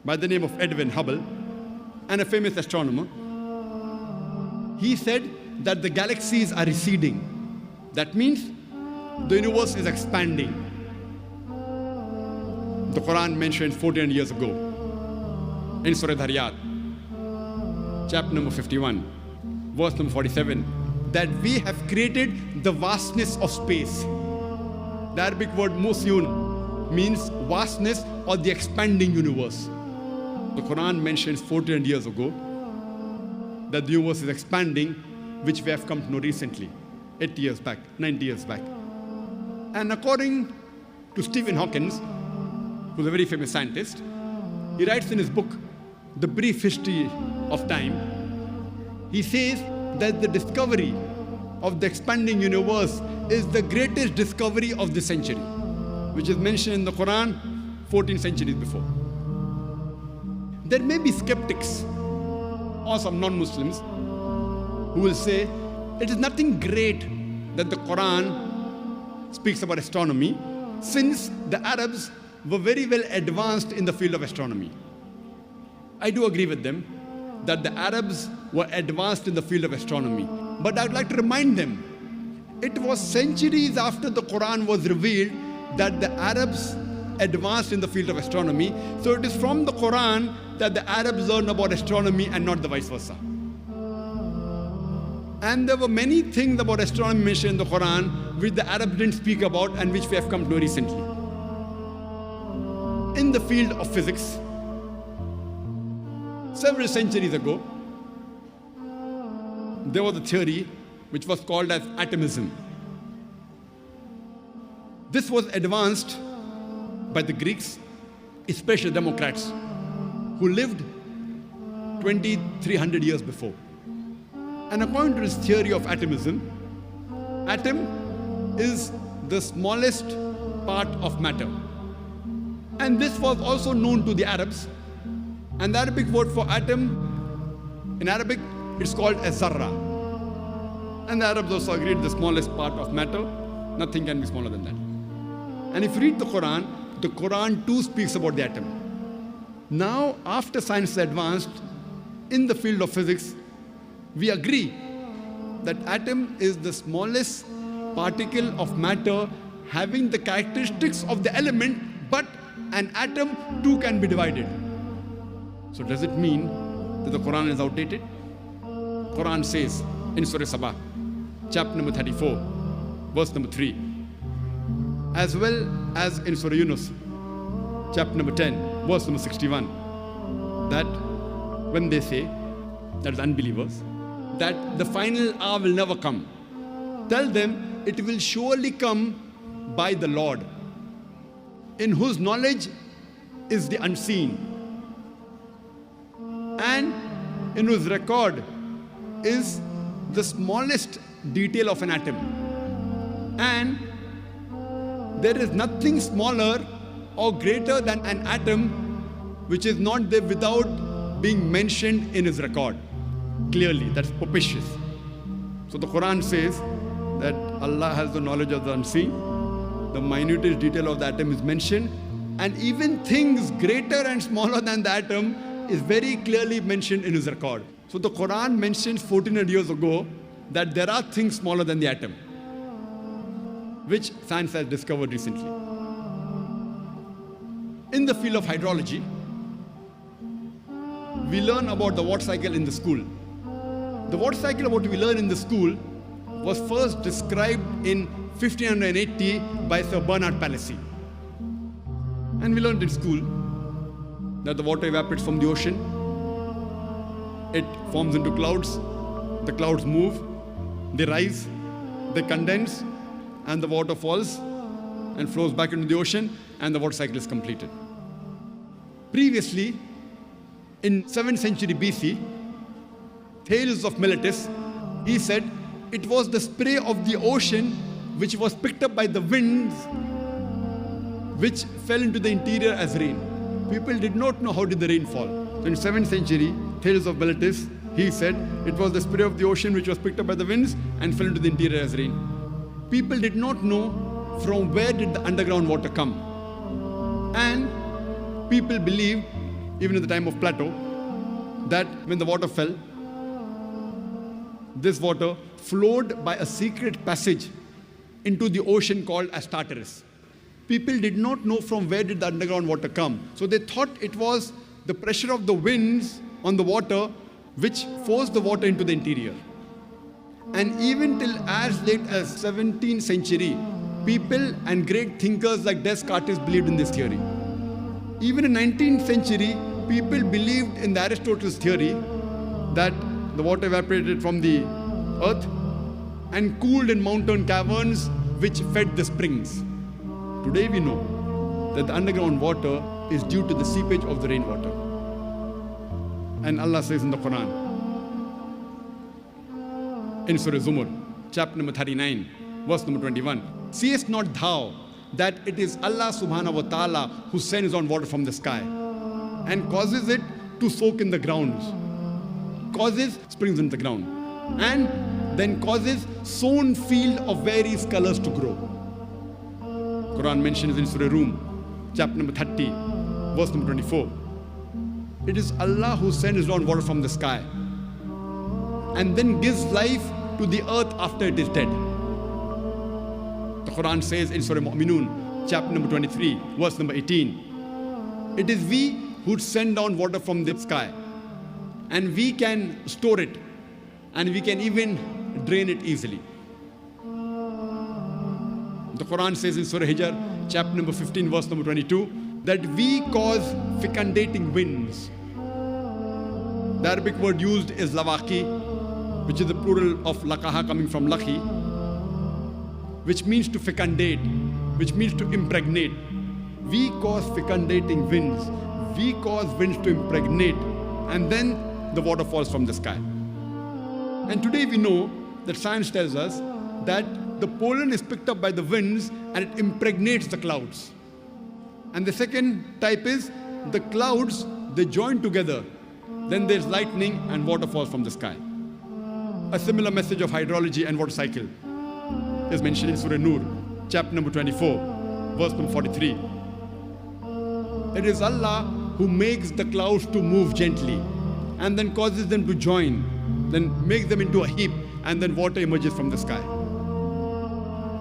by the name of Edwin Hubble, and a famous astronomer. He said that the galaxies are receding. That means the universe is expanding. The Quran mentions 1400 years ago in Surah Dhariyat, chapter number 51, verse number 47, that we have created the vastness of space. The Arabic word musyun means vastness or the expanding universe. The Quran mentions 1400 years ago that the universe is expanding, which we have come to know recently, 80 years back, 90 years back. And according to Stephen Hawking, who's a very famous scientist, he writes in his book, The Brief History of Time, he says that the discovery of the expanding universe is the greatest discovery of the century, which is mentioned in the Quran 14 centuries before. There may be skeptics or some non-Muslims who will say it is nothing great that the Quran speaks about astronomy, since the Arabs were very well advanced in the field of astronomy. I do agree with them that the Arabs were advanced in the field of astronomy. But I'd like to remind them, it was centuries after the Quran was revealed that the Arabs advanced in the field of astronomy. So it is from the Quran that the Arabs learned about astronomy and not the vice versa. And there were many things about astronomy mentioned in the Quran which the Arabs didn't speak about and which we have come to know recently. In the field of physics, several centuries ago, there was a theory which was called as atomism. This was advanced by the Greeks, especially Democrats, who lived 2300 years before. And according to this theory of atomism, atom is the smallest part of matter. And this was also known to the Arabs. And the Arabic word for atom, in Arabic, it's called a zarra. And the Arabs also agreed the smallest part of matter, nothing can be smaller than that. And if you read the Quran too speaks about the atom. Now, after science advanced in the field of physics, we agree that atom is the smallest particle of matter having the characteristics of the element, but an atom too can be divided. So does it mean that the Quran is outdated? Quran says in Surah Sabah, chapter number 34, verse number 3, as well as in Surah Yunus, chapter number 10, verse number 61, that when they say, that is unbelievers, that the final hour will never come, tell them it will surely come by the Lord, in whose knowledge is the unseen, and in whose record is the smallest detail of an atom. And there is nothing smaller or greater than an atom which is not there without being mentioned in his record. Clearly, that's propitious. So the Quran says that Allah has the knowledge of the unseen, the minutest detail of the atom is mentioned, and even things greater and smaller than the atom is very clearly mentioned in his record. So the Quran mentions 1400 years ago that there are things smaller than the atom, which science has discovered recently. In the field of hydrology, we learn about the water cycle in the school. The water cycle, what we learn in the school, was first described in 1580 by Sir Bernard Palissy. And we learned in school that the water evaporates from the ocean, it forms into clouds, the clouds move, they rise, they condense, and the water falls and flows back into the ocean, and the water cycle is completed. Previously, in 7th century BC, Thales of Miletus, he said it was the spray of the ocean which was picked up by the winds which fell into the interior as rain. People did not know how did the rain fall. So in 7th century, Thales of Miletus, he said it was the spray of the ocean which was picked up by the winds and fell into the interior as rain. People did not know from where did the underground water come. And people believed even in the time of Plato, that when the water fell, this water flowed by a secret passage into the ocean called as Tartarus. People did not know from where did the underground water come. So they thought it was the pressure of the winds on the water which forced the water into the interior. And even till as late as 17th century, people and great thinkers like Descartes believed in this theory. Even in 19th century, people believed in the Aristotle's theory that the water evaporated from the earth and cooled in mountain caverns which fed the springs. Today we know that the underground water is due to the seepage of the rainwater. And Allah says in the Quran, in Surah Zumar, chapter number 39, verse number 21, "Seest not thou that it is Allah subhanahu wa ta'ala who sends on water from the sky and causes it to soak in the grounds, causes springs in the ground, and then causes sown field of various colors to grow." Quran mentions in Surah Rum, chapter number 30, verse number 24. It is Allah who sends down water from the sky and then gives life to the earth after it is dead. The Quran says in Surah Mu'minun, chapter number 23, verse number 18, it is we who send down water from the sky, and we can store it, and we can even drain it easily. The Quran says in Surah Hijr, chapter number 15, verse number 22, that we cause fecundating winds. The Arabic word used is lawaki, which is the plural of lakaha coming from laki, which means to fecundate, which means to impregnate. We cause fecundating winds. We cause winds to impregnate, and then the water falls from the sky. And today we know that science tells us that the pollen is picked up by the winds and it impregnates the clouds. And the second type is the clouds, they join together. Then there's lightning and water falls from the sky. A similar message of hydrology and water cycle is mentioned in Surah Nur, chapter number 24, verse number 43. It is Allah who makes the clouds to move gently and then causes them to join, then makes them into a heap, and then water emerges from the sky.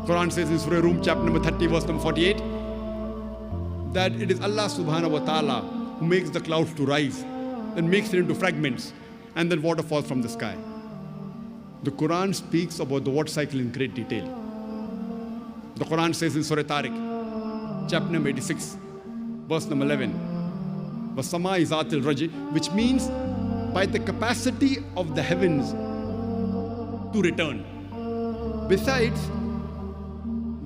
Quran says in Surah Rum, chapter number 30, verse number 48, that it is Allah subhanahu wa ta'ala who makes the clouds to rise, then makes it into fragments, and then water falls from the sky. The Quran speaks about the water cycle in great detail. The Quran says in Surah Tariq, chapter number 86, verse number 11, "Wasama izatil raji," which means by the capacity of the heavens to return. Besides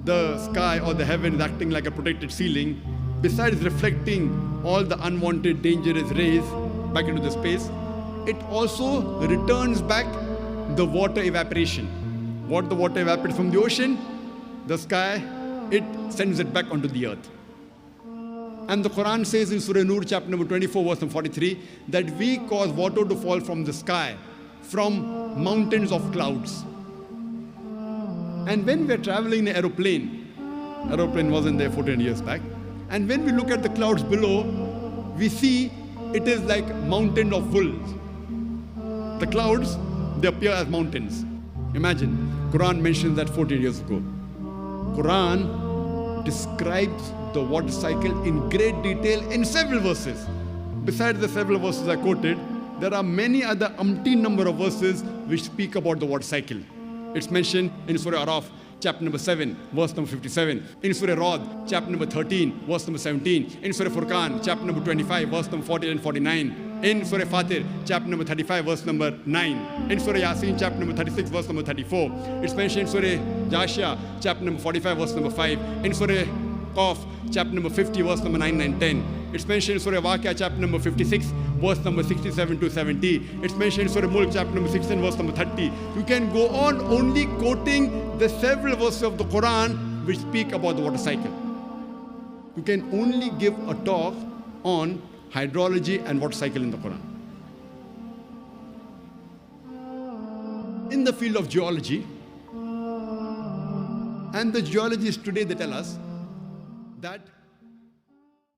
the sky or the heavens acting like a protected ceiling, besides reflecting all the unwanted dangerous rays back into the space, it also returns back the water evaporation. What the water evaporates from the ocean, the sky, it sends it back onto the earth. And the Quran says in Surah Nur, chapter number 24, verse number 43, that we cause water to fall from the sky, from mountains of clouds. And when we're traveling in an aeroplane wasn't there 14 years back, and when we look at the clouds below, we see it is like mountain of wool. The clouds, they appear as mountains. Imagine, Quran mentions that 14 years ago. Quran describes the water cycle in great detail in several verses. Besides the several verses I quoted, there are many other umpteen number of verses which speak about the water cycle. It's mentioned in Surah Araf, chapter number 7, verse number 57. In Surah Rad, chapter number 13, verse number 17. In Surah Furqan, chapter number 25, verse number 40 and 49. In Surah Fatir, chapter number 35, verse number 9. In Surah Yasin, chapter number 36, verse number 34. It's mentioned in Surah Jashia, chapter number 45, verse number 5. In Surah Qaf, chapter number 50, verse number 9 and 10. It's mentioned in Surah Waqia, chapter number 56, verse number 67 to 70. It's mentioned in Surah Mulk, chapter number 16, verse number 30. You can go on only quoting the several verses of the Quran which speak about the water cycle. You can only give a talk on hydrology and water cycle in the Quran. In the field of geology, and the geologists today, they tell us that